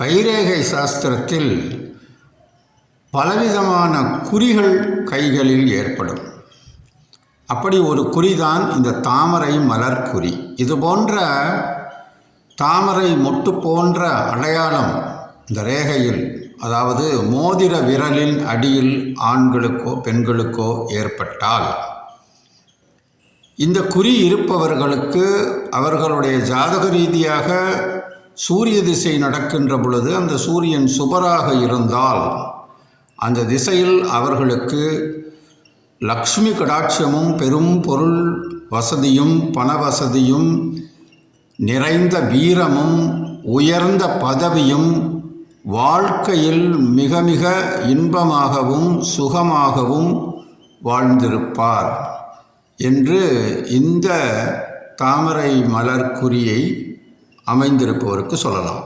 கைரேகை சாஸ்திரத்தில் பலவிதமான குறிகள் கைகளில் ஏற்படும். அப்படி ஒரு குறிதான் இந்த தாமரை மலர் குறி. இது போன்ற தாமரை மொட்டு போன்ற அடையாளம் இந்த ரேகையில், அதாவது மோதிர விரலின் அடியில் ஆண்களுக்கோ பெண்களுக்கோ ஏற்பட்டால், இந்த குறி இருப்பவர்களுக்கு அவர்களுடைய ஜாதக ரீதியாக சூரிய திசை நடக்கின்ற பொழுது அந்த சூரியன் சுபராக இருந்தால் அந்த திசையில் அவர்களுக்கு லக்ஷ்மி கடாட்சமும் பெரும் பொருள் வசதியும் பண வசதியும் நிறைந்த வீரமும் உயர்ந்த பதவியும் வாழ்க்கையில் மிக மிக இன்பமாகவும் சுகமாகவும் வாழ்ந்திருப்பார் என்று இந்த தாமரை மலர் குறியை அமைந்திருப்பவருக்கு சொல்லலாம்.